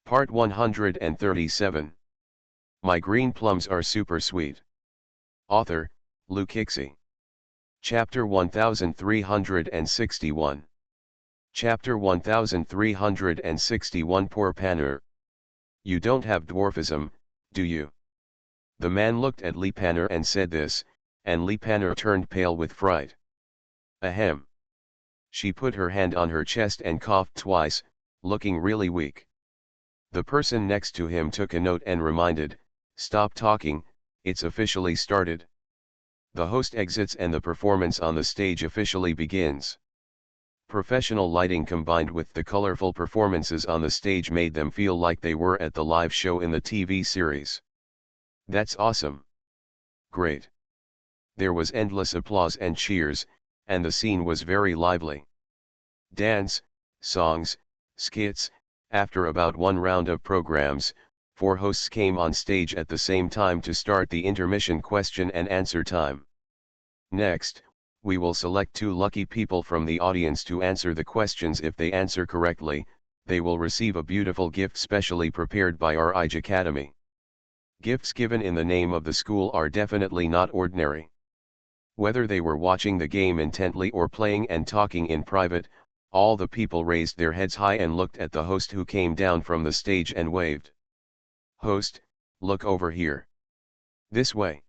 Part 137. My green plums are super sweet. Author, Luke Hixie. Chapter 1361. Chapter 1361. Poor Panner. You don't have dwarfism, do you? The man looked at Lee Panner and said this, and Lee Panner turned pale with fright. Ahem. She put her hand on her chest and coughed twice, looking really weak. The person next to him took a note and reminded, "Stop talking, it's officially started." The host exits and the performance on the stage officially begins. Professional lighting combined with the colorful performances on the stage made them feel like they were at the live show in the TV series. That's awesome. Great. There was endless applause and cheers, and the scene was very lively. Dance, songs, skits. After about one round of programs, 4 hosts came on stage at the same time to start the intermission question and answer time. Next, we will select 2 lucky people from the audience to answer the questions. If they answer correctly, they will receive a beautiful gift specially prepared by our Ige Academy. Gifts given in the name of the school are definitely not ordinary. Whether they were watching the game intently or playing and talking in private, all the people raised their heads high and looked at the host who came down from the stage and waved. "Host, look over here. This way."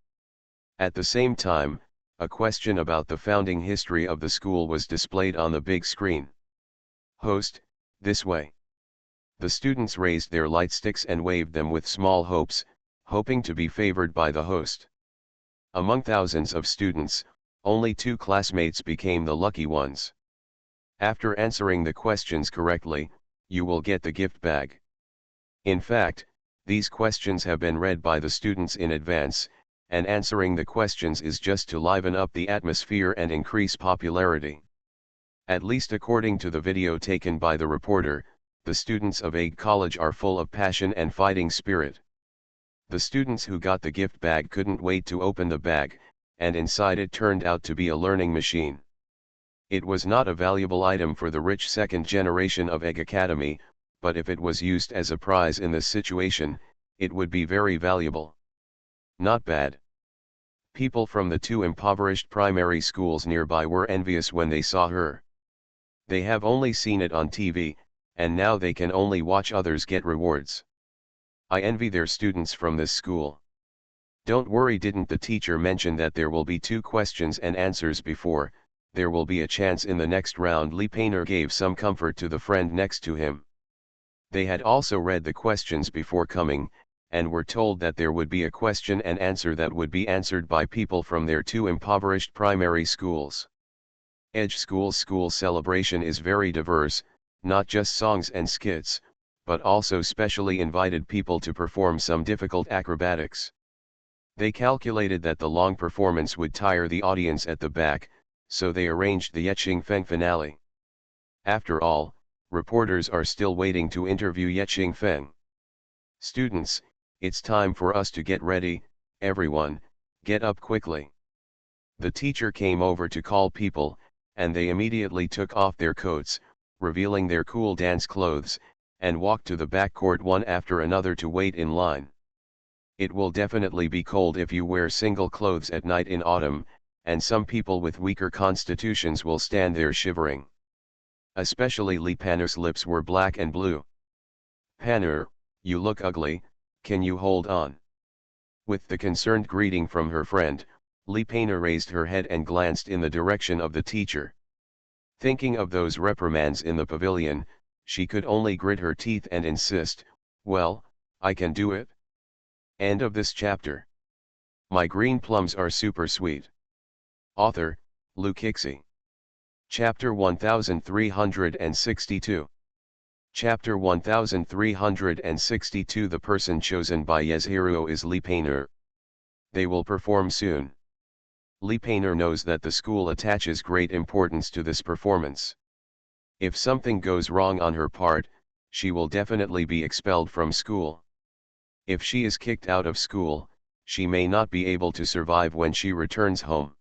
At the same time, a question about the founding history of the school was displayed on the big screen. "Host, this way." The students raised their light sticks and waved them with small hopes, hoping to be favored by the host. Among thousands of students, only 2 classmates became the lucky ones. After answering the questions correctly, you will get the gift bag. In fact, these questions have been read by the students in advance, and answering the questions is just to liven up the atmosphere and increase popularity. At least according to the video taken by the reporter, the students of Egg College are full of passion and fighting spirit. The students who got the gift bag couldn't wait to open the bag, and inside it turned out to be a learning machine. It was not a valuable item for the rich second generation of Egg Academy, but if it was used as a prize in this situation, it would be very valuable. Not bad. People from the 2 impoverished primary schools nearby were envious when they saw her. They have only seen it on TV, and now they can only watch others get rewards. I envy their students from this school. Don't worry, didn't the teacher mention that there will be 2 questions and answers before? There will be a chance in the next round. Lee Painter gave some comfort to the friend next to him. They had also read the questions before coming, and were told that there would be a question and answer that would be answered by people from their 2 impoverished primary schools. Edge School's school celebration is very diverse, not just songs and skits, but also specially invited people to perform some difficult acrobatics. They calculated that the long performance would tire the audience at the back, so they arranged the Yeching Feng finale. After all, reporters are still waiting to interview Yeching Feng. "Students, it's time for us to get ready. Everyone, get up quickly." The teacher came over to call people, and they immediately took off their coats, revealing their cool dance clothes, and walked to the back court one after another to wait in line. It will definitely be cold if you wear single clothes at night in autumn, and some people with weaker constitutions will stand there shivering. Especially Lee Panner's lips were black and blue. "Panner, you look ugly, can you hold on?" With the concerned greeting from her friend, Lee Panner raised her head and glanced in the direction of the teacher. Thinking of those reprimands in the pavilion, she could only grit her teeth and insist, "Well, I can do it." End of this chapter. My green plums are super sweet. Author, Luke Hixie. Chapter 1362. Chapter 1362. The person chosen by Yezhiruo is Lee Painter. They will perform soon. Lee Painter knows that the school attaches great importance to this performance. If something goes wrong on her part, she will definitely be expelled from school. If she is kicked out of school, she may not be able to survive when she returns home.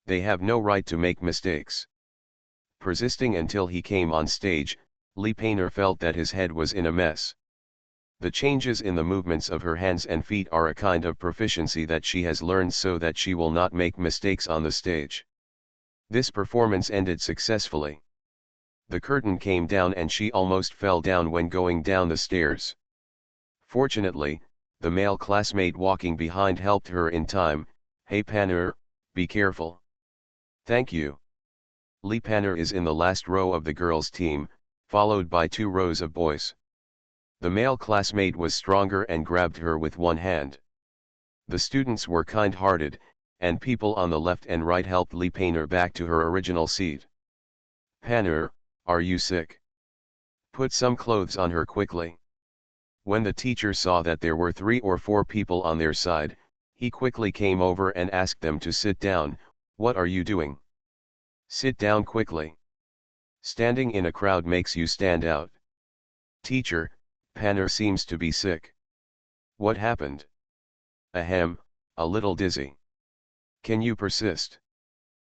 They have no right to make mistakes. Persisting until he came on stage, Lee Painter felt that his head was in a mess. The changes in the movements of her hands and feet are a kind of proficiency that she has learned so that she will not make mistakes on the stage. This performance ended successfully. The curtain came down and she almost fell down when going down the stairs. Fortunately, the male classmate walking behind helped her in time. "Hey Panner, be careful." "Thank you." Lee Panner is in the last row of the girls' team, followed by 2 rows of boys. The male classmate was stronger and grabbed her with one hand. The students were kind-hearted, and people on the left and right helped Lee Panner back to her original seat. "Panner, are you sick? Put some clothes on her quickly." When the teacher saw that there were 3 or 4 people on their side, he quickly came over and asked them to sit down. "What are you doing? Sit down quickly. Standing in a crowd makes you stand out." "Teacher, Panner seems to be sick." "What happened?" "Ahem, a little dizzy." "Can you persist?"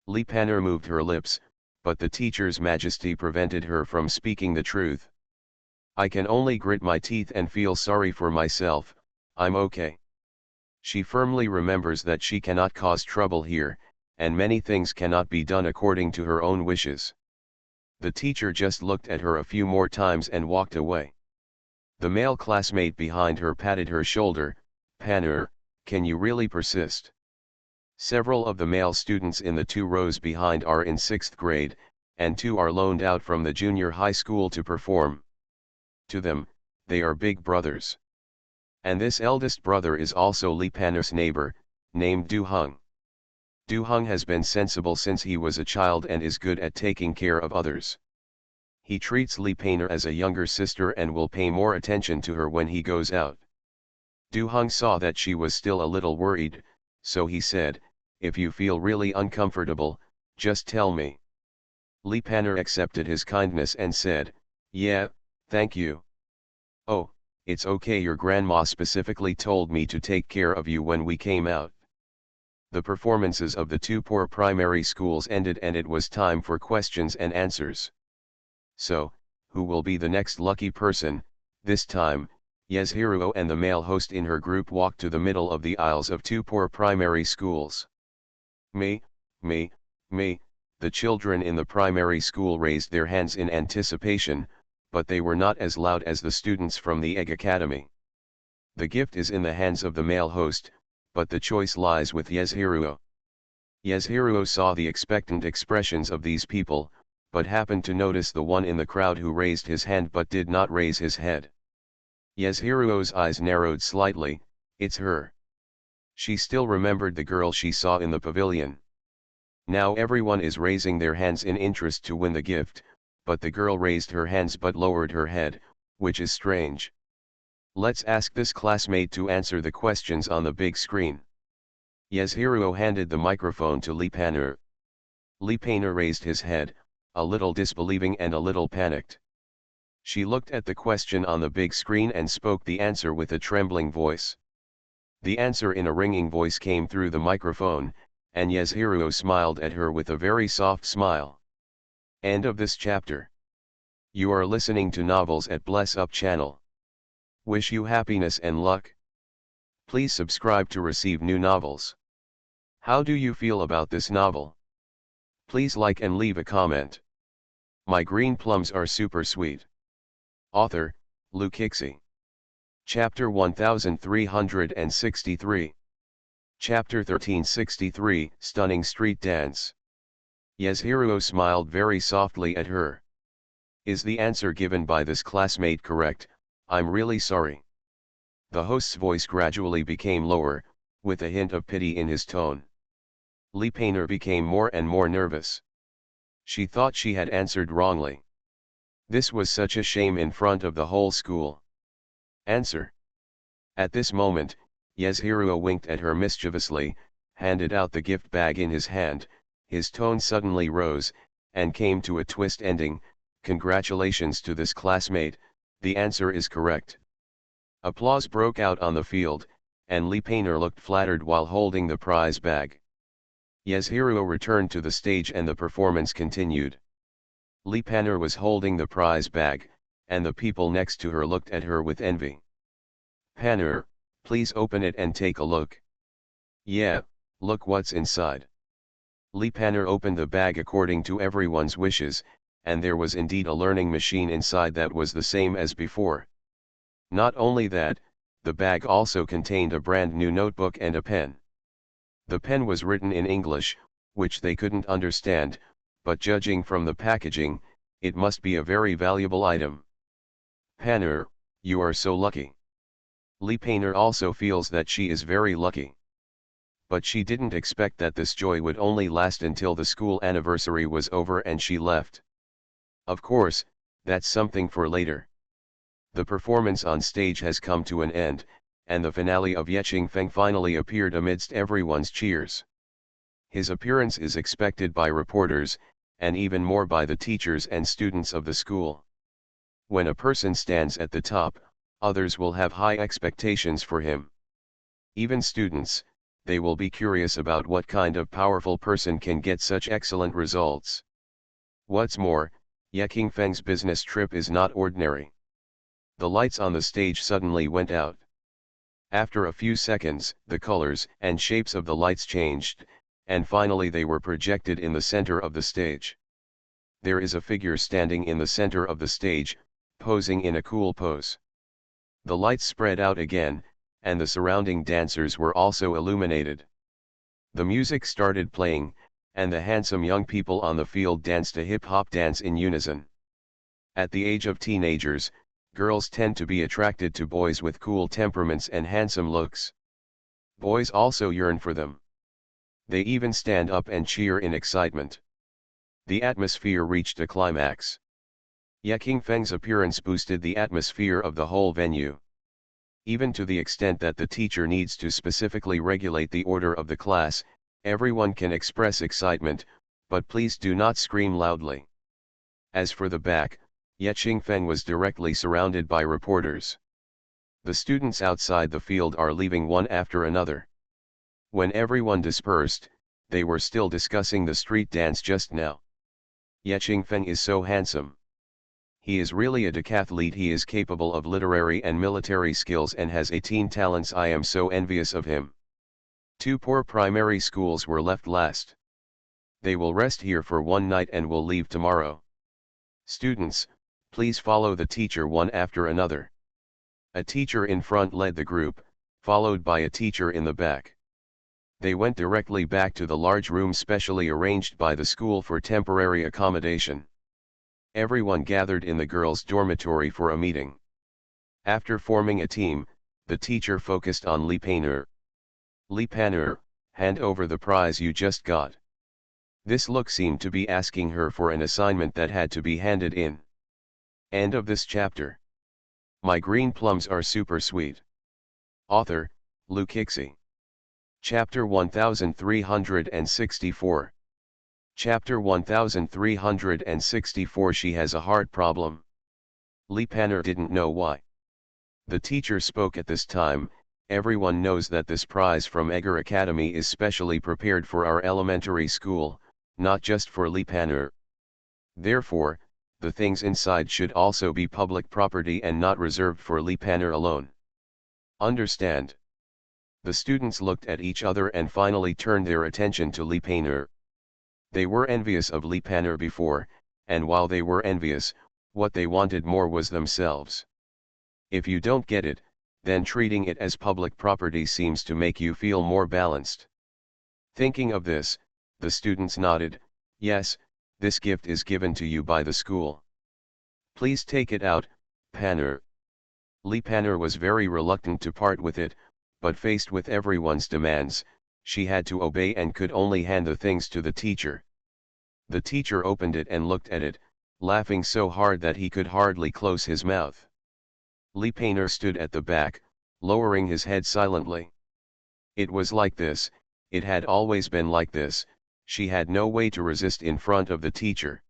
Lee Panner moved her lips, but the teacher's majesty prevented her from speaking the truth. "I can only grit my teeth and feel sorry for myself, I'm okay." She firmly remembers that she cannot cause trouble here, and many things cannot be done according to her own wishes. The teacher just looked at her a few more times and walked away. The male classmate behind her patted her shoulder. "Panner, can you really persist?" Several of the male students in the 2 rows behind are in 6th grade, and 2 are loaned out from the junior high school to perform. To them, they are big brothers. And this eldest brother is also Lee Panner's neighbor, named Du Hung. Du Hung has been sensible since he was a child and is good at taking care of others. He treats Lee Panner as a younger sister and will pay more attention to her when he goes out. Du Hung saw that she was still a little worried, so he said, "If you feel really uncomfortable, just tell me." Lee Panner accepted his kindness and said, "Yeah, thank you." "Oh, it's okay, your grandma specifically told me to take care of you when we came out." The performances of the 2 poor primary schools ended and it was time for questions and answers. So, who will be the next lucky person? This time, Yeshiruo and the male host in her group walked to the middle of the aisles of 2 poor primary schools. Me, me, me." The children in the primary school raised their hands in anticipation, but they were not as loud as the students from the Egg Academy. The gift is in the hands of the male host, but the choice lies with Yeshiruo. Yeshiruo saw the expectant expressions of these people, but happened to notice the one in the crowd who raised his hand but did not raise his head. Yeshiruo's eyes narrowed slightly. It's her. She still remembered the girl she saw in the pavilion. Now everyone is raising their hands in interest to win the gift, but the girl raised her hands but lowered her head, which is strange. Let's ask this classmate to answer the questions on the big screen. Yeshiruo handed the microphone to Lee Panner. Lee Panner raised his head, a little disbelieving and a little panicked. She looked at the question on the big screen and spoke the answer with a trembling voice. The answer in a ringing voice came through the microphone, and Yeshiruo smiled at her with a very soft smile. End of this chapter. You are listening to Novels at Bless Up channel. Wish you happiness and luck. Please subscribe to receive new novels. How do you feel about this novel? Please like and leave a comment. My green plums are super sweet. Author, Lou Kixie. Chapter 1363. Chapter 1363, Stunning Street Dance. Yeshiruo smiled very softly at her. Is the answer given by this classmate correct? I'm really sorry. The host's voice gradually became lower, with a hint of pity in his tone. Lee Panner became more and more nervous. She thought she had answered wrongly. This was such a shame in front of the whole school. Answer. At this moment, Yeshiruo winked at her mischievously, handed out the gift bag in his hand. His tone suddenly rose, and came to a twist ending. Congratulations to this classmate, the answer is correct. Applause broke out on the field, and Lee Panner looked flattered while holding the prize bag. Yeshiruo returned to the stage and the performance continued. Lee Panner was holding the prize bag, and the people next to her looked at her with envy. Panner, please open it and take a look. Yeah, look what's inside. Panner opened the bag according to everyone's wishes, and there was indeed a learning machine inside that was the same as before. Not only that, the bag also contained a brand new notebook and a pen. The pen was written in English, which they couldn't understand, but judging from the packaging, it must be a very valuable item. Panner, you are so lucky. Panner also feels that she is very lucky. But she didn't expect that this joy would only last until the school anniversary was over and she left. Of course, that's something for later. The performance on stage has come to an end, and the finale of Yeching Feng finally appeared amidst everyone's cheers. His appearance is expected by reporters, and even more by the teachers and students of the school. When a person stands at the top, others will have high expectations for him. Even students, they will be curious about what kind of powerful person can get such excellent results. What's more, Yeching Feng's business trip is not ordinary. The lights on the stage suddenly went out. After a few seconds, the colors and shapes of the lights changed, and finally they were projected in the center of the stage. There is a figure standing in the center of the stage, posing in a cool pose. The lights spread out again, and the surrounding dancers were also illuminated. The music started playing, and the handsome young people on the field danced a hip-hop dance in unison. At the age of teenagers, girls tend to be attracted to boys with cool temperaments and handsome looks. Boys also yearn for them. They even stand up and cheer in excitement. The atmosphere reached a climax. Yeching Feng's appearance boosted the atmosphere of the whole venue. Even to the extent that the teacher needs to specifically regulate the order of the class, everyone can express excitement, but please do not scream loudly. As for the back, Yeching Feng was directly surrounded by reporters. The students outside the field are leaving one after another. When everyone dispersed, they were still discussing the street dance just now. Yeching Feng is so handsome. He is really a decathlete. He is capable of literary and military skills and has 18 talents. I am so envious of him. 2 poor primary schools were left last. They will rest here for one night and will leave tomorrow. Students, please follow the teacher one after another. A teacher in front led the group, followed by a teacher in the back. They went directly back to the large room specially arranged by the school for temporary accommodation. Everyone gathered in the girls' dormitory for a meeting. After forming a team, the teacher focused on Panner. Panner, hand over the prize you just got. This look seemed to be asking her for an assignment that had to be handed in. End of this chapter. My green plums are super sweet. Author, Lu Kixi. Chapter 1364. Chapter 1364. She has a heart problem. Panner didn't know why. The teacher spoke at this time. Everyone knows that this prize from Egger Academy is specially prepared for our elementary school, not just for Panner. Therefore, the things inside should also be public property and not reserved for Panner alone. Understand? The students looked at each other and finally turned their attention to Panner. They were envious of Panner before, and while they were envious, what they wanted more was themselves. If you don't get it, then treating it as public property seems to make you feel more balanced. Thinking of this, the students nodded. Yes, this gift is given to you by the school. Please take it out, Panner. Panner was very reluctant to part with it, but faced with everyone's demands, she had to obey and could only hand the things to the teacher. The teacher opened it and looked at it, laughing so hard that he could hardly close his mouth. Panner stood at the back, lowering his head silently. It was like this, it had always been like this. She had no way to resist in front of the teacher.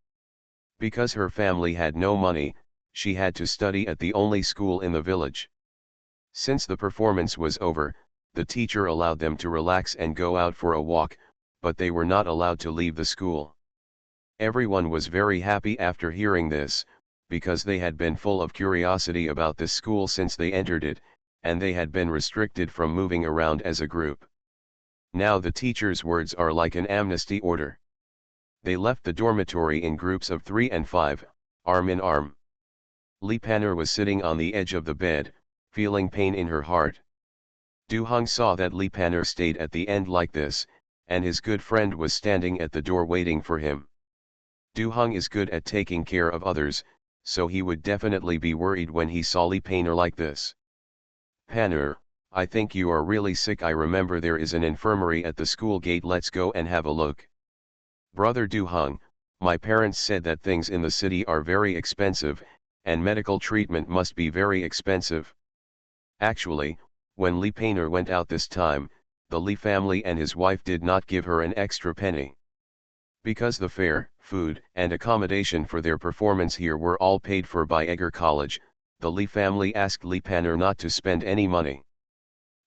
Because her family had no money, she had to study at the only school in the village. Since the performance was over, the teacher allowed them to relax and go out for a walk, but they were not allowed to leave the school. Everyone was very happy after hearing this, because they had been full of curiosity about this school since they entered it, and they had been restricted from moving around as a group. Now the teacher's words are like an amnesty order. They left the dormitory in groups of 3 and 5, arm in arm. Lee Panner was sitting on the edge of the bed, feeling pain in her heart. Du Hong saw that Lee Panner stayed at the end like this, and his good friend was standing at the door waiting for him. Du Hong is good at taking care of others, so he would definitely be worried when he saw Lee Panner like this. Panner, I think you are really sick. I remember there is an infirmary at the school gate. Let's go and have a look. Brother Du Hong, my parents said that things in the city are very expensive, and medical treatment must be very expensive. Actually, when Lee Panner went out this time, the Lee family and his wife did not give her an extra penny. Because the fare, food, and accommodation for their performance here were all paid for by Egger College, the Lee family asked Lee Panner not to spend any money.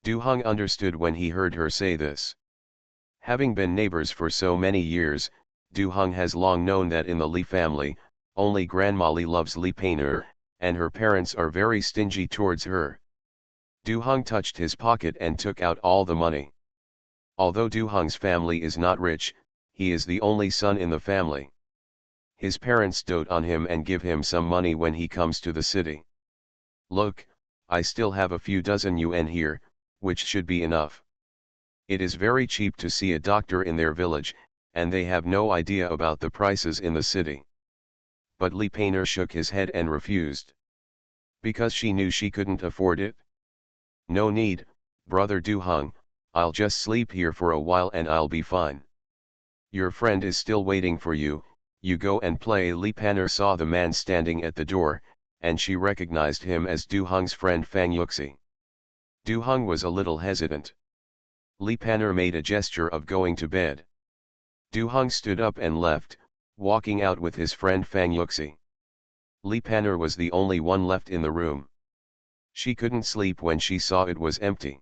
Du Hong understood when he heard her say this. Having been neighbors for so many years, Du Hong has long known that in the Lee family, only Grandma Lee loves Lee Panner, and her parents are very stingy towards her. Du Hong touched his pocket and took out all the money. Although Du Hong's family is not rich, he is the only son in the family. His parents dote on him and give him some money when he comes to the city. Look, I still have a few dozen yuan here, which should be enough. It is very cheap to see a doctor in their village, and they have no idea about the prices in the city. But Lee Panner shook his head and refused. Because she knew she couldn't afford it? No need, brother Du Hong, I'll just sleep here for a while and I'll be fine. Your friend is still waiting for you, you go and play. Lee Panner saw the man standing at the door, and she recognized him as Du Hong's friend Fang Yuxi. Du Hong was a little hesitant. Lee Panner made a gesture of going to bed. Du Hong stood up and left, walking out with his friend Fang Yuxi. Lee Panner was the only one left in the room. She couldn't sleep when she saw it was empty.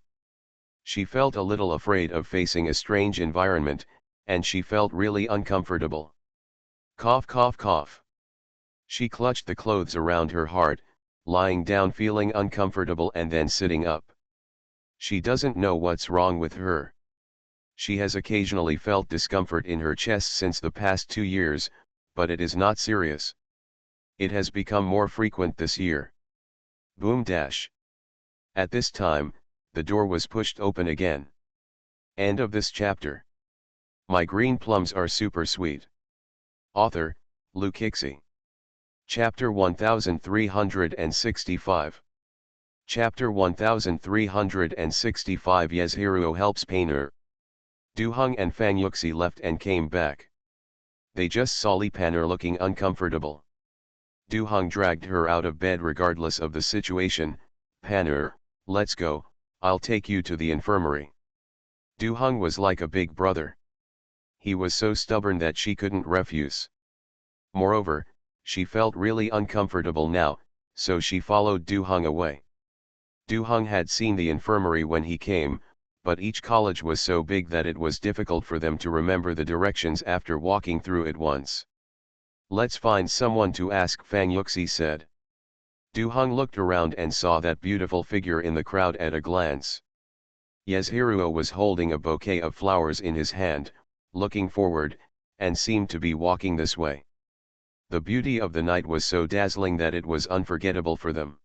She felt a little afraid of facing a strange environment, and she felt really uncomfortable. Cough, cough, cough. She clutched the clothes around her heart, lying down feeling uncomfortable and then sitting up. She doesn't know what's wrong with her. She has occasionally felt discomfort in her chest since the past 2 years, but it is not serious. It has become more frequent this year. Boom dash. At this time, the door was pushed open again. End of this chapter. My green plums are super sweet. Author, Lu Kixi. Chapter 1365. Chapter 1365. Yezhiruo helps Panner. Du Hong and Fang Yuxi left and came back. They just saw Lee Panner looking uncomfortable. Du Hong dragged her out of bed regardless of the situation. Panner, let's go, I'll take you to the infirmary. Du Hong was like a big brother. He was so stubborn that she couldn't refuse. Moreover, she felt really uncomfortable now, so she followed Du Hong away. Du Hong had seen the infirmary when he came, but each college was so big that it was difficult for them to remember the directions after walking through it once. Let's find someone to ask, Fang Yuxi said. Du Hong looked around and saw that beautiful figure in the crowd at a glance. Yezhiruo was holding a bouquet of flowers in his hand, looking forward, and seemed to be walking this way. The beauty of the night was so dazzling that it was unforgettable for them.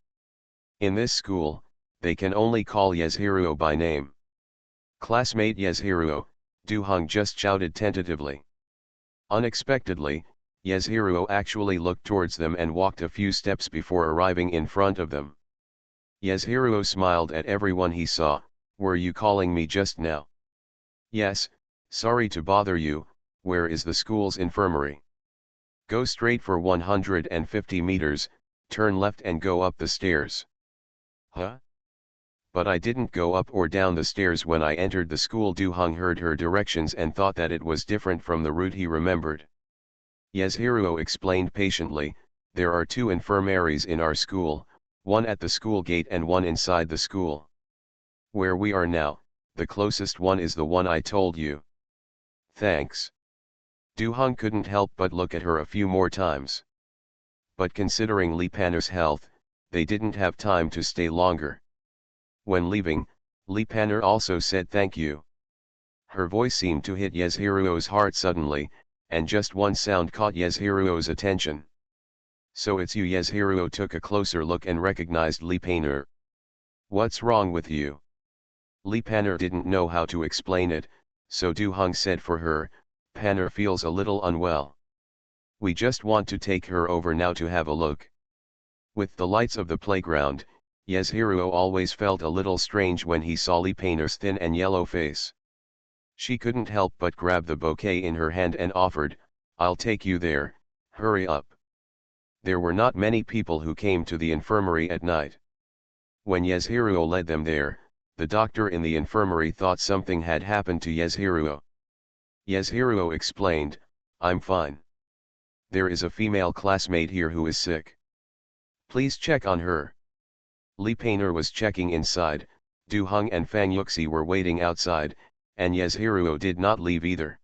In this school, they can only call Yezhiruo by name. Classmate Yezhiruo, Du Hong just shouted tentatively. Unexpectedly, Yezhiruo actually looked towards them and walked a few steps before arriving in front of them. Yezhiruo smiled at everyone he saw. Were you calling me just now? Yes, sorry to bother you, where is the school's infirmary? Go straight for 150 meters, turn left and go up the stairs. Huh? But I didn't go up or down the stairs when I entered the school. Du Hong heard her directions and thought that it was different from the route he remembered. Yezhiruo explained patiently, there are 2 infirmaries in our school, one at the school gate and one inside the school. Where we are now, the closest one is the one I told you. Thanks. Du Hong couldn't help but look at her a few more times. But considering Lee Panner's health, they didn't have time to stay longer. When leaving, Lee Panner also said thank you. Her voice seemed to hit Yeshiro's heart suddenly, and just one sound caught Yeshiro's attention. So it's you. Yeshiro took a closer look and recognized Lee Panner. What's wrong with you? Lee Panner didn't know how to explain it, so Do Hung said for her, Panner feels a little unwell. We just want to take her over now to have a look. With the lights of the playground, Yeshiro always felt a little strange when he saw Lee Panner's thin and yellow face. She couldn't help but grab the bouquet in her hand and offered, I'll take you there, hurry up. There were not many people who came to the infirmary at night. When Yeshiro led them there, the doctor in the infirmary thought something had happened to Yeshiro. Yeshiro explained, I'm fine. There is a female classmate here who is sick. Please check on her. Lee Panner was checking inside, Du Hung and Fang Yuxi were waiting outside, and Yeshiro did not leave either.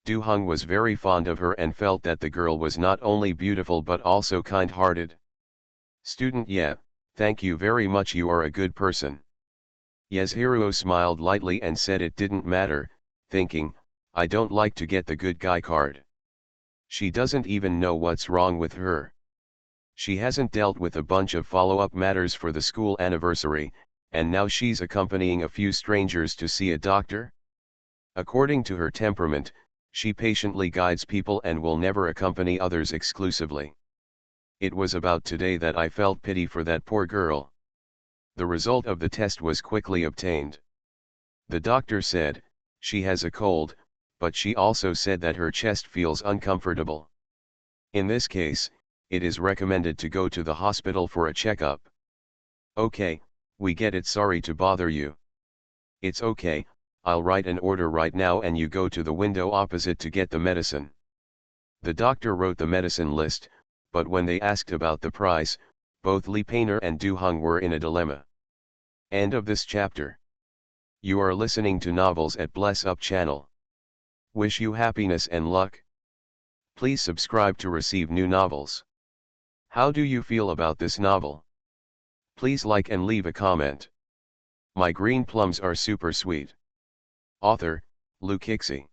Du Hung was very fond of her and felt that the girl was not only beautiful but also kind-hearted. Student, yeah, thank you very much, you are a good person. Yeshiro smiled lightly and said it didn't matter, thinking, I don't like to get the good guy card. She doesn't even know what's wrong with her. She hasn't dealt with a bunch of follow-up matters for the school anniversary, and now she's accompanying a few strangers to see a doctor? According to her temperament, she patiently guides people and will never accompany others exclusively. It was about today that I felt pity for that poor girl. The result of the test was quickly obtained. The doctor said, she has a cold, but she also said that her chest feels uncomfortable. In this case, it is recommended to go to the hospital for a checkup. Okay, we get it, sorry to bother you. It's okay, I'll write an order right now and you go to the window opposite to get the medicine. The doctor wrote the medicine list, but when they asked about the price, both Lee Panner and Du Hung were in a dilemma. End of this chapter. You are listening to Novels at Bless Up channel. Wish you happiness and luck. Please subscribe to receive new novels. How do you feel about this novel? Please like and leave a comment. My green plums are super sweet. Author, Lou Kixie.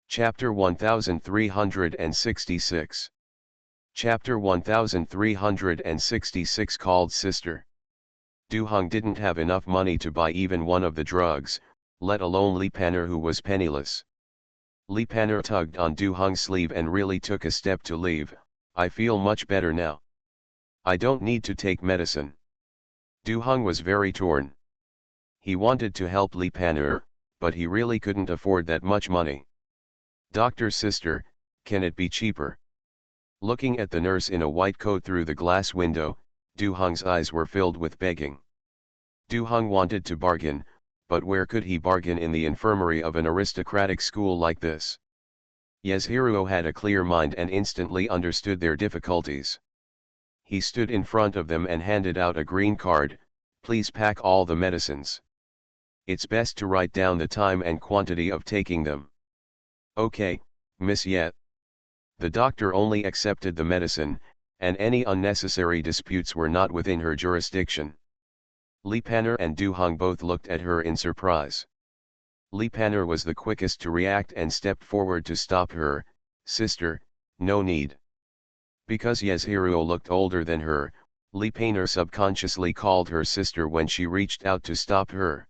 Chapter 1366. Chapter 1366 called Sister. Du Hung didn't have enough money to buy even one of the drugs, let alone Lee Panner, who was penniless. Lee Panner tugged on Du Hung's sleeve and really took a step to leave. I feel much better now. I don't need to take medicine. Du Hung was very torn. He wanted to help Lee Panner, but he really couldn't afford that much money. Doctor, sister, can it be cheaper? Looking at the nurse in a white coat through the glass window, Du Hung's eyes were filled with begging. Du Hung wanted to bargain, but where could he bargain in the infirmary of an aristocratic school like this? Yeshiro had a clear mind and instantly understood their difficulties. He stood in front of them and handed out a green card, please pack all the medicines. It's best to write down the time and quantity of taking them. Okay, Miss Yet. The doctor only accepted the medicine, and any unnecessary disputes were not within her jurisdiction. Lee Panner and Du Hung both looked at her in surprise. Lee Panner was the quickest to react and stepped forward to stop her. Sister, no need. Because Yeshiro looked older than her, Lee Panner subconsciously called her sister when she reached out to stop her.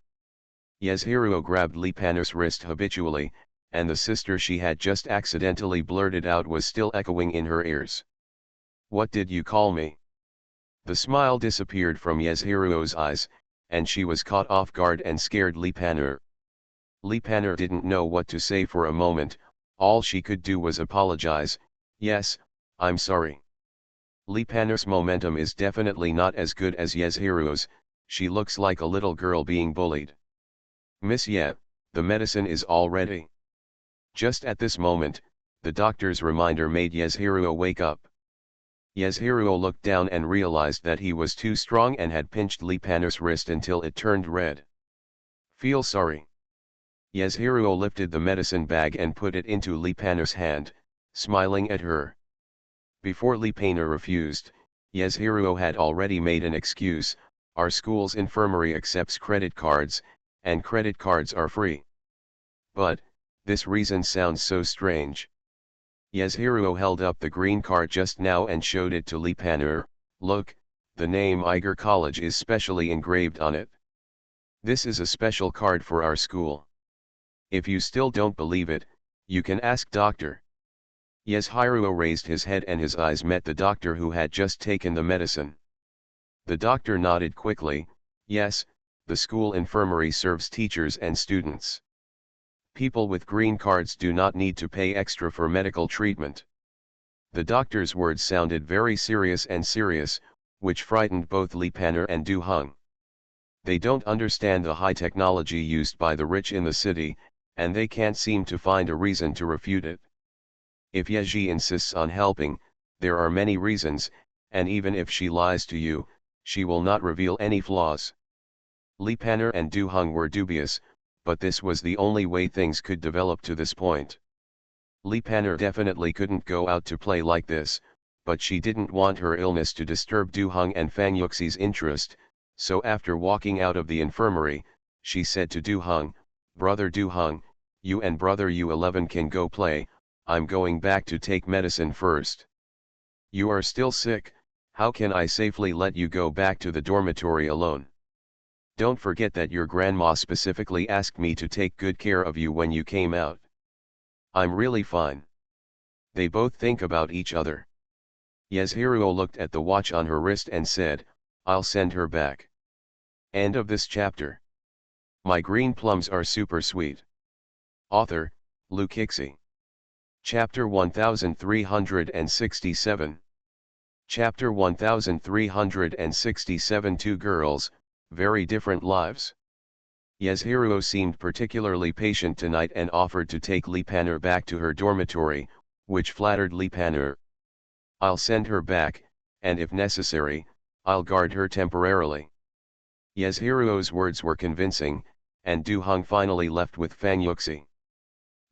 Yeshiro grabbed Lee Panner's wrist habitually, and the sister she had just accidentally blurted out was still echoing in her ears. What did you call me? The smile disappeared from Yeshiro's eyes, and she was caught off guard and scared Lee Panner. Lee Panner didn't know what to say for a moment. All she could do was apologize. Yes, I'm sorry. Lee Panner's momentum is definitely not as good as Yeshiro's. She looks like a little girl being bullied. Miss Yet, the medicine is all ready. Just at this moment, the doctor's reminder made Yeshiro wake up. Yeshiro looked down and realized that he was too strong and had pinched Lee Panner's wrist until it turned red. Feel sorry. Yeshiro lifted the medicine bag and put it into Lee Panner's hand, smiling at her. Before Lee Panner refused, Yeshiro had already made an excuse. Our school's infirmary accepts credit cards, and credit cards are free. But, this reason sounds so strange. Yasuhiro held up the green card just now and showed it to Lipaner. Look, the name Iger College is specially engraved on it. This is a special card for our school. If you still don't believe it, you can ask Dr. Yasuhiro raised his head and his eyes met the doctor who had just taken the medicine. The doctor nodded quickly. Yes, the school infirmary serves teachers and students. People with green cards do not need to pay extra for medical treatment. The doctor's words sounded very serious, which frightened both Lipaner and Du Hong. They don't understand the high technology used by the rich in the city, and they can't seem to find a reason to refute it. If Yeji insists on helping, there are many reasons, and even if she lies to you, she will not reveal any flaws. Lipaner and Du Hong were dubious, but this was the only way things could develop to this point. Lipaner definitely couldn't go out to play like this, but she didn't want her illness to disturb Du Hong and Fang Yuxi's interest, so after walking out of the infirmary, she said to Du Hong, "Brother Du Hong, you and brother U11 can go play, I'm going back to take medicine first." "You are still sick, how can I safely let you go back to the dormitory alone? Don't forget that your grandma specifically asked me to take good care of you when you came out." "I'm really fine." They both think about each other. Yasuhiro looked at the watch on her wrist and said, "I'll send her back." End of this chapter. My green plums are super sweet. Author, Lukixi. Chapter 1367. Chapter 1367. Two girls, very different lives. Yasuhiro seemed particularly patient tonight and offered to take Lipaner back to her dormitory, which flattered Lipaner. "I'll send her back, and if necessary, I'll guard her temporarily." Yasuhiro's words were convincing, and Du Hong finally left with Fang Yuxi.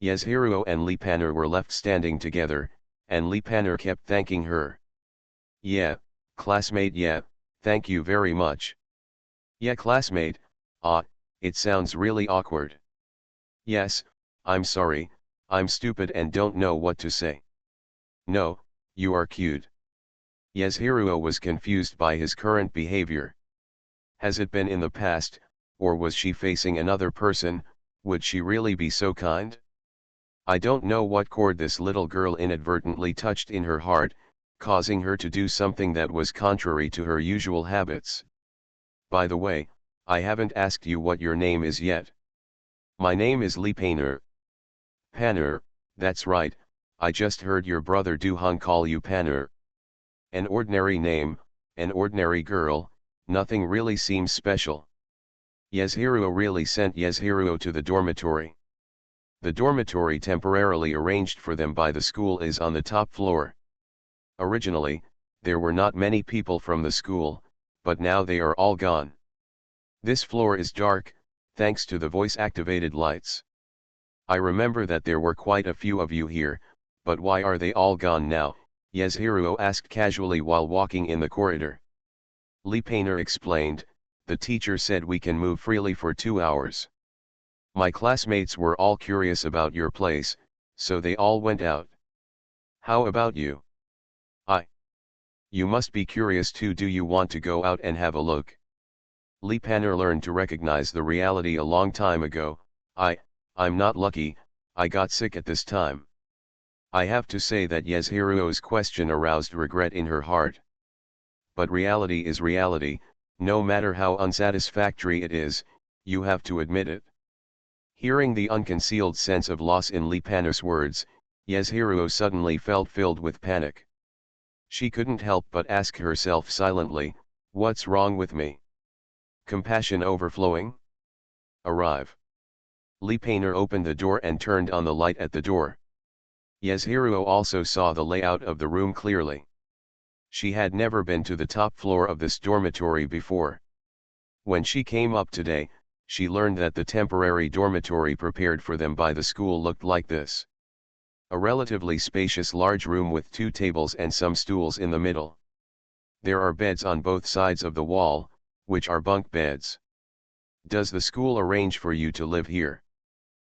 Yasuhiro and Lipaner were left standing together, and Lipaner kept thanking her. "Yeah, classmate, yeah, thank you very much." "Yeah, classmate, it sounds really awkward." "Yes, I'm sorry, I'm stupid and don't know what to say." "No, you are cute." Yasuhiro was confused by his current behavior. Has it been in the past, or was she facing another person? Would she really be so kind? I don't know what chord this little girl inadvertently touched in her heart, causing her to do something that was contrary to her usual habits. "By the way, I haven't asked you what your name is yet." "My name is Lipaner." "Paner, that's right, I just heard your brother Du Hong call you Paner." "An ordinary name, an ordinary girl, nothing really seems special." Yasuhiro really sent Yasuhiro to the dormitory. The dormitory temporarily arranged for them by the school is on the top floor. Originally, there were not many people from the school, but now they are all gone. This floor is dark, thanks to the voice-activated lights. "I remember that there were quite a few of you here, but why are they all gone now?" Yasuhiro asked casually while walking in the corridor. Lipaner explained, "The teacher said we can move freely for 2 hours. My classmates were all curious about your place, so they all went out. How about you?" You must be curious too. Do you want to go out and have a look?" Lipaner learned to recognize the reality a long time ago. I'm not lucky, I got sick at this time." I have to say that Yasuhiro's question aroused regret in her heart. But reality is reality, no matter how unsatisfactory it is, you have to admit it. Hearing the unconcealed sense of loss in Lipaner's words, Yasuhiro suddenly felt filled with panic. She couldn't help but ask herself silently, "What's wrong with me? Compassion overflowing? Arrive." Lipaner opened the door and turned on the light at the door. Yasuhiro also saw the layout of the room clearly. She had never been to the top floor of this dormitory before. When she came up today, she learned that the temporary dormitory prepared for them by the school looked like this. A relatively spacious large room with 2 tables and some stools in the middle. There are beds on both sides of the wall, which are bunk beds. Does the school arrange for you to live here?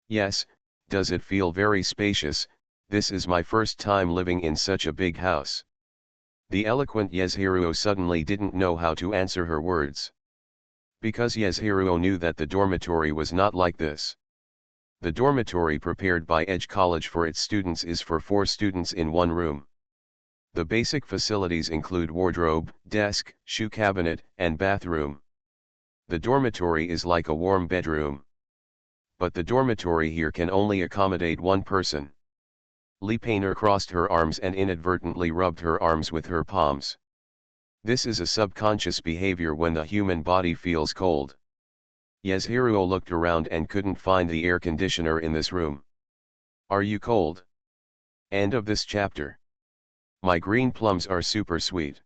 Yes. Does it feel very spacious? This is my first time living in such a big house. The eloquent Yeshiruo suddenly didn't know how to answer her words. Because Yeshiruo knew that the dormitory was not like this. The dormitory prepared by Edge College for its students is for 4 students in one room. The basic facilities include wardrobe, desk, shoe cabinet, and bathroom. The dormitory is like a warm bedroom. But the dormitory here can only accommodate one person. Lee Painter crossed her arms and inadvertently rubbed her arms with her palms. This is a subconscious behavior when the human body feels cold. Yeshiruo looked around and couldn't find the air conditioner in this room. Are you cold? End of this chapter. My green plums are super sweet.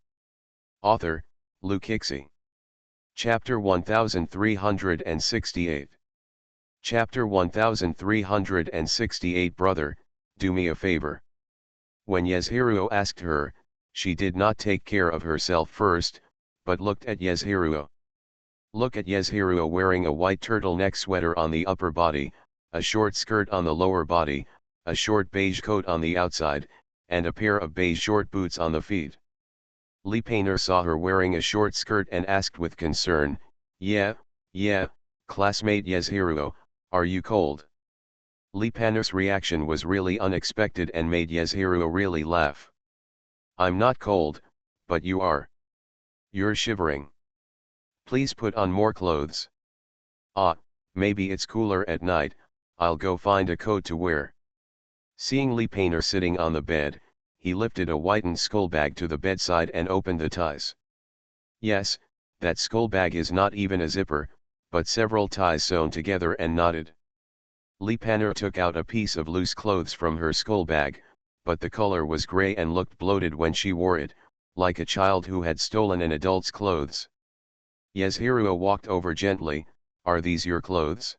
Author, Lou Kixie. Chapter 1368. Chapter 1368 Brother, do me a favor. When Yeshiruo asked her, she did not take care of herself first, but looked at Yeshiruo. Look at Yeshiruo wearing a white turtleneck sweater on the upper body, a short skirt on the lower body, a short beige coat on the outside, and a pair of beige short boots on the feet. Lee Painter saw her wearing a short skirt and asked with concern, yeah, classmate Yeshiruo, are you cold? Lee Painter's reaction was really unexpected and made Yeshiruo really laugh. I'm not cold, but you are. You're shivering. Please put on more clothes. Ah, maybe it's cooler at night, I'll go find a coat to wear. Seeing Lee Painter sitting on the bed, he lifted a whitened skull bag to the bedside and opened the ties. Yes, that skull bag is not even a zipper, but several ties sewn together and knotted. Lee Painter took out a piece of loose clothes from her skull bag, but the color was gray and looked bloated when she wore it, like a child who had stolen an adult's clothes. Yeshiruo walked over gently, are these your clothes?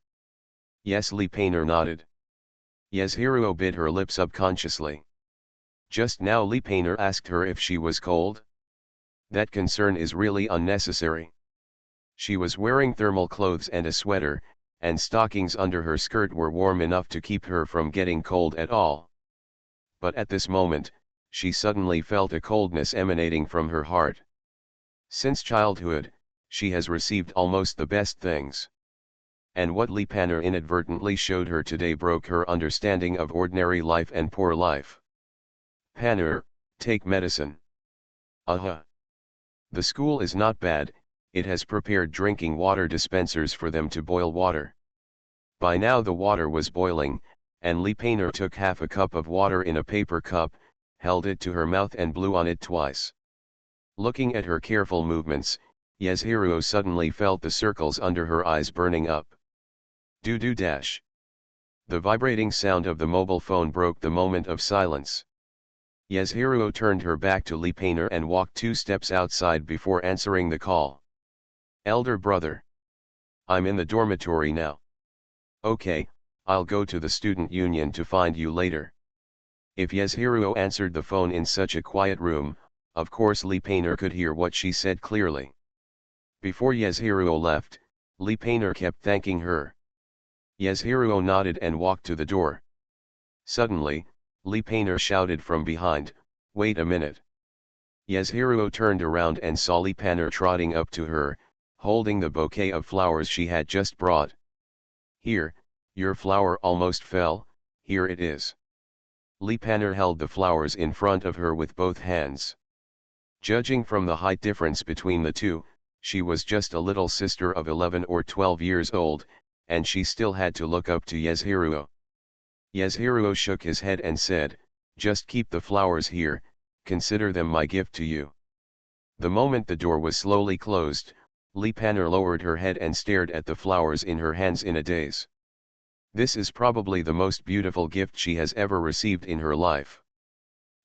Yes, Lee Painter nodded. Yeshiruo bit her lip subconsciously. Just now Lee Painter asked her if she was cold? That concern is really unnecessary. She was wearing thermal clothes and a sweater, and stockings under her skirt were warm enough to keep her from getting cold at all. But at this moment, she suddenly felt a coldness emanating from her heart. Since childhood, she has received almost the best things. And what Lee Painter inadvertently showed her today broke her understanding of ordinary life and poor life. Painter, take medicine. The school is not bad, it has prepared drinking water dispensers for them to boil water. By now the water was boiling, and Lee Painter took half a cup of water in a paper cup, held it to her mouth and blew on it twice. Looking at her careful movements, Yeshiruo suddenly felt the circles under her eyes burning up. Dash. The vibrating sound of the mobile phone broke the moment of silence. Yeshiruo turned her back to Lee Painter and walked 2 steps outside before answering the call. Elder brother. I'm in the dormitory now. Okay, I'll go to the student union to find you later. If Yeshiruo answered the phone in such a quiet room, of course Lee Painter could hear what she said clearly. Before Yeshiruo left, Lee Painter kept thanking her. Yeshiruo nodded and walked to the door. Suddenly, Lee Painter shouted from behind, wait a minute. Yeshiruo turned around and saw Lee Painter trotting up to her, holding the bouquet of flowers she had just brought. Here, your flower almost fell, here it is. Lee Painter held the flowers in front of her with both hands. Judging from the height difference between the two, she was just a little sister of 11 or 12 years old, and she still had to look up to Yeshiruo. Yeshiruo shook his head and said, just keep the flowers here, consider them my gift to you. The moment the door was slowly closed, Lee Painter lowered her head and stared at the flowers in her hands in a daze. This is probably the most beautiful gift she has ever received in her life.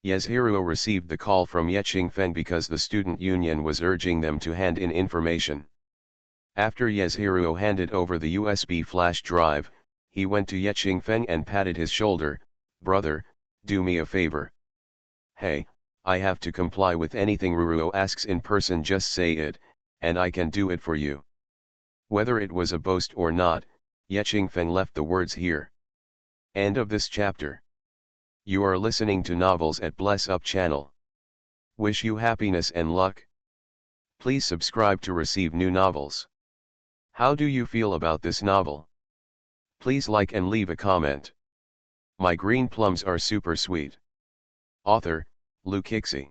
Yeshiruo received the call from Yeching Feng because the student union was urging them to hand in information. After Yeshiruo handed over the USB flash drive, he went to Yeching Feng and patted his shoulder, brother, do me a favor. Hey, I have to comply with anything Ruruo asks in person, just say it, and I can do it for you. Whether it was a boast or not, Ye Qingfeng left the words here. End of this chapter. You are listening to Novels at Bless Up channel. Wish you happiness and luck. Please subscribe to receive new novels. How do you feel about this novel? Please like and leave a comment. My green plums are super sweet. Author, Lu Kixi.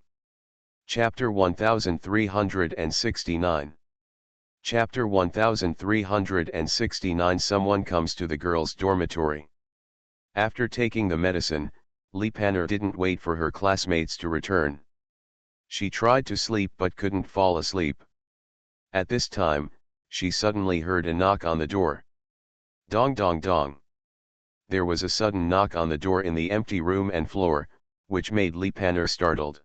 Chapter 1369. Chapter 1369. Someone comes to the girls' dormitory. After taking the medicine, Li Pan'er didn't wait for her classmates to return. She tried to sleep but couldn't fall asleep. At this time, she suddenly heard a knock on the door. Dong dong dong. There was a sudden knock on the door in the empty room and floor, which made Li Pan'er startled.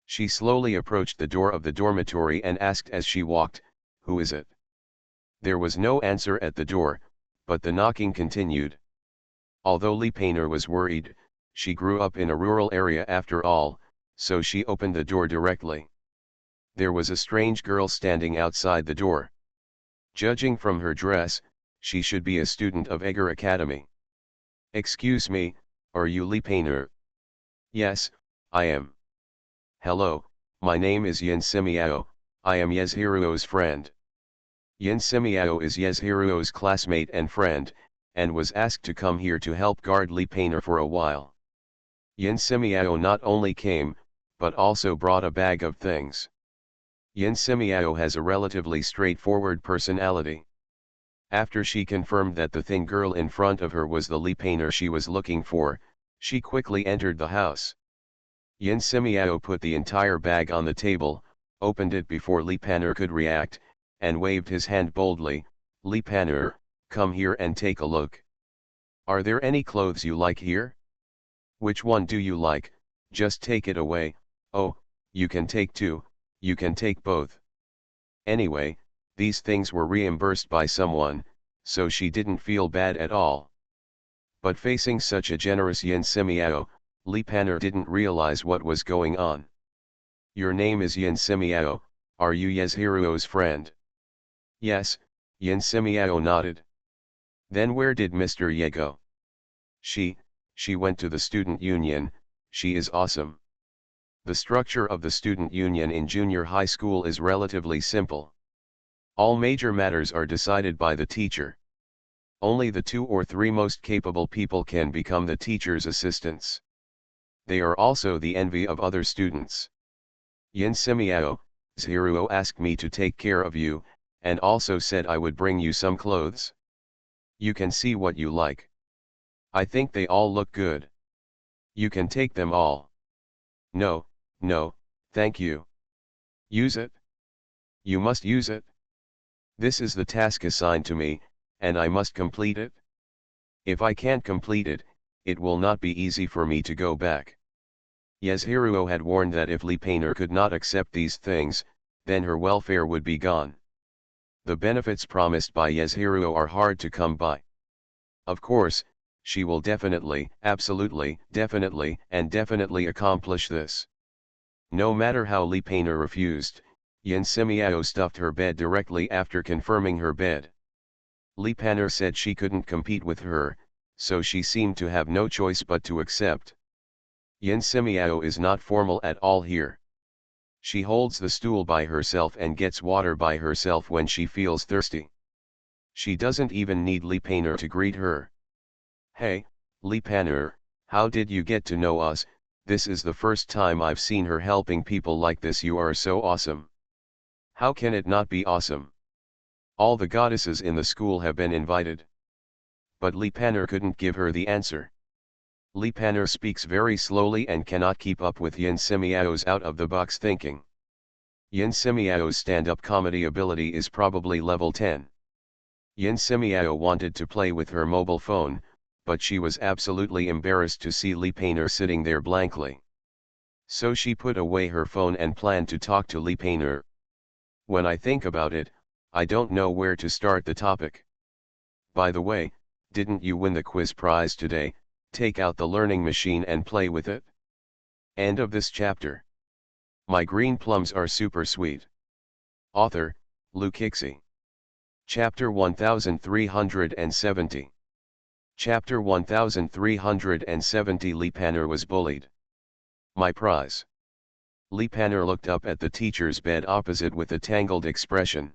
She slowly approached the door of the dormitory and asked as she walked, "Who is it?" There was no answer at the door, but the knocking continued. Although Li Pan'er was worried, she grew up in a rural area after all, so she opened the door directly. There was a strange girl standing outside the door. Judging from her dress, she should be a student of Egger Academy. "Excuse me, are you Li Pan'er?" "Yes, I am." "Hello, my name is Yin Simiao, I am Yeshiruo's friend." Yin Simiao is Yeshiruo's classmate and friend, and was asked to come here to help guard Li Pan'er for a while. Yin Simiao not only came, but also brought a bag of things. Yin Simiao has a relatively straightforward personality. After she confirmed that the thin girl in front of her was the Li Pan'er she was looking for, she quickly entered the house. Yin Simiao put the entire bag on the table, opened it before Li Pan'er could react, and waved his hand boldly. "Li Pan'er, come here and take a look. Are there any clothes you like here? Which one do you like? Just take it away. Oh, you can take two, you can take both." Anyway, these things were reimbursed by someone, so she didn't feel bad at all. But facing such a generous Yin Simiao, Li Pan'er didn't realize what was going on. "Your name is Yin Simiao, are you Yeshiruo's friend?" "Yes," Yin Simiao nodded. "Then where did Mr. Ye go?" She went to the student union. She is awesome." The structure of the student union in junior high school is relatively simple. All major matters are decided by the teacher. Only the 2 or 3 most capable people can become the teacher's assistants. They are also the envy of other students. "Yin Simiao, Zhiruo asked me to take care of you, and also said I would bring you some clothes. You can see what you like. I think they all look good. You can take them all." "No, no, thank you." "Use it. You must use it. This is the task assigned to me, and I must complete it. If I can't complete it, it will not be easy for me to go back." Yeshiruo had warned that if Li Pan'er could not accept these things, then her welfare would be gone. The benefits promised by Yeshiruo are hard to come by. Of course, she will definitely, absolutely, definitely, and definitely accomplish this. No matter how Li Pan'er refused, Yin Simiao stuffed her bed directly after confirming her bed. Li Pan'er said she couldn't compete with her, so she seemed to have no choice but to accept. Yin Simiao is not formal at all here. She holds the stool by herself and gets water by herself when she feels thirsty. She doesn't even need Li Pan'er to greet her. "Hey, Li Pan'er, how did you get to know us? This is the first time I've seen her helping people like this. You are so awesome." How can it not be awesome? All the goddesses in the school have been invited. But Li Pan'er couldn't give her the answer. Li Pan'er speaks very slowly and cannot keep up with Yin Simiao's out-of-the-box thinking. Yin Simiao's stand-up comedy ability is probably level 10. Yin Simiao wanted to play with her mobile phone, but she was absolutely embarrassed to see Li Pan'er sitting there blankly. So she put away her phone and planned to talk to Li Pan'er. When I think about it, I don't know where to start the topic. "By the way, didn't you win the quiz prize today? Take out the learning machine and play with it." End of this chapter. My green plums are super sweet. Author, Lukixi. Chapter 1370. Chapter 1370 Lipaner was bullied. My prize. Lipaner looked up at the teacher's bed opposite with a tangled expression.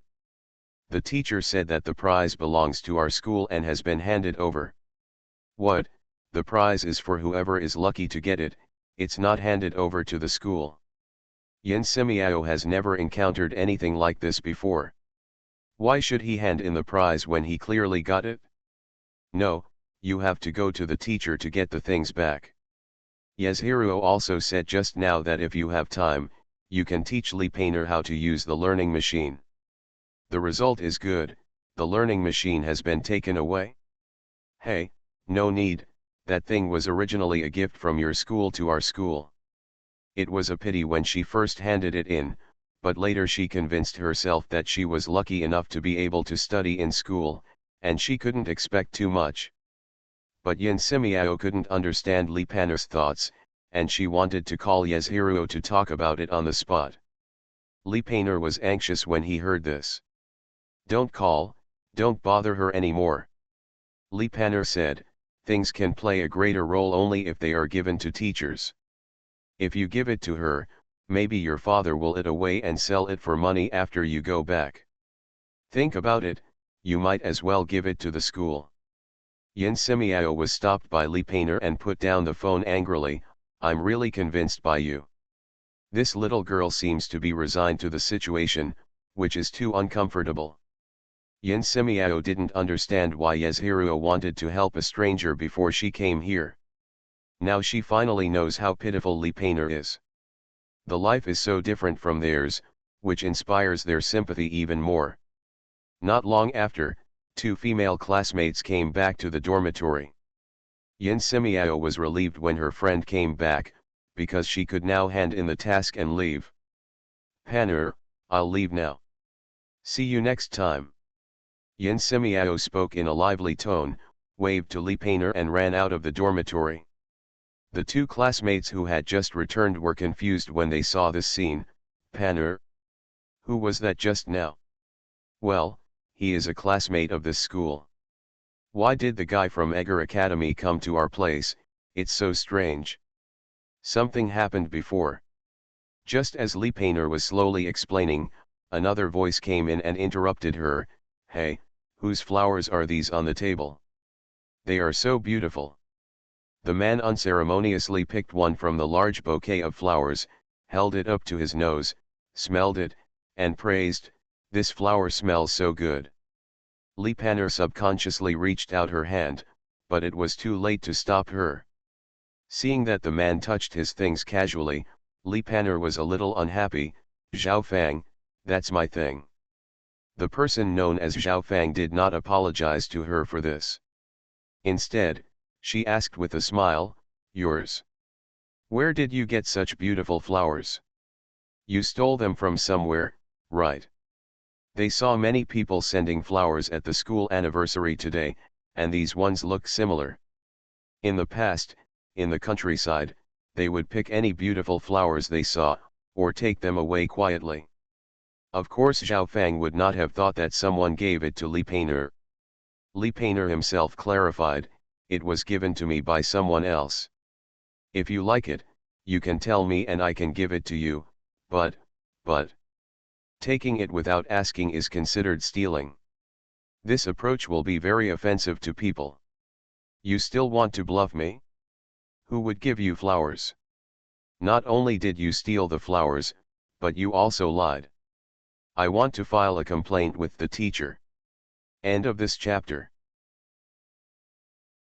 The teacher said that the prize belongs to our school and has been handed over. What? The prize is for whoever is lucky to get it, it's not handed over to the school. Yin Simiao has never encountered anything like this before. Why should he hand in the prize when he clearly got it? No, you have to go to the teacher to get the things back. Yasuhiro also said just now that if you have time, you can teach Lipaner how to use the learning machine. The result is good, the learning machine has been taken away. Hey, no need, that thing was originally a gift from your school to our school. It was a pity when she first handed it in, but later she convinced herself that she was lucky enough to be able to study in school, and she couldn't expect too much. But Yin Simiao couldn't understand Lipaner's thoughts, and she wanted to call Yasuhiro to talk about it on the spot. Lipaner was anxious when he heard this. Don't call, don't bother her anymore. Lipaner said, things can play a greater role only if they are given to teachers. If you give it to her, maybe your father will it away and sell it for money after you go back. Think about it, you might as well give it to the school. Yin Simiao was stopped by Lipaner and put down the phone angrily. I'm really convinced by you. This little girl seems to be resigned to the situation, which is too uncomfortable. Yin Simiao didn't understand why Yasuhiro wanted to help a stranger before she came here. Now she finally knows how pitiful Lipaner is. The life is so different from theirs, which inspires their sympathy even more. Not long after, two female classmates came back to the dormitory. Yin Simiao was relieved when her friend came back, because she could now hand in the task and leave. Paner, I'll leave now. See you next time. Yin Simiao spoke in a lively tone, waved to Lipaner and ran out of the dormitory. The two classmates who had just returned were confused when they saw this scene. Paner? Who was that just now? Well, he is a classmate of this school. Why did the guy from Egger Academy come to our place? It's so strange. Something happened before. Just as Lipaner was slowly explaining, another voice came in and interrupted her. Hey, whose flowers are these on the table? They are so beautiful. The man unceremoniously picked one from the large bouquet of flowers, held it up to his nose, smelled it, and praised, this flower smells so good. Lipaner subconsciously reached out her hand, but it was too late to stop her. Seeing that the man touched his things casually, Lipaner was a little unhappy. Zhao Fang, that's my thing. The person known as Zhao Fang did not apologize to her for this. Instead, she asked with a smile, yours? Where did you get such beautiful flowers? You stole them from somewhere, right? They saw many people sending flowers at the school anniversary today, and these ones look similar. In the past, in the countryside, they would pick any beautiful flowers they saw, or take them away quietly. Of course Zhao Fang would not have thought that someone gave it to Lipaner. Lipaner himself clarified, it was given to me by someone else. If you like it, you can tell me and I can give it to you, but, taking it without asking is considered stealing. This approach will be very offensive to people. You still want to bluff me? Who would give you flowers? Not only did you steal the flowers, but you also lied. I want to file a complaint with the teacher. End of this chapter.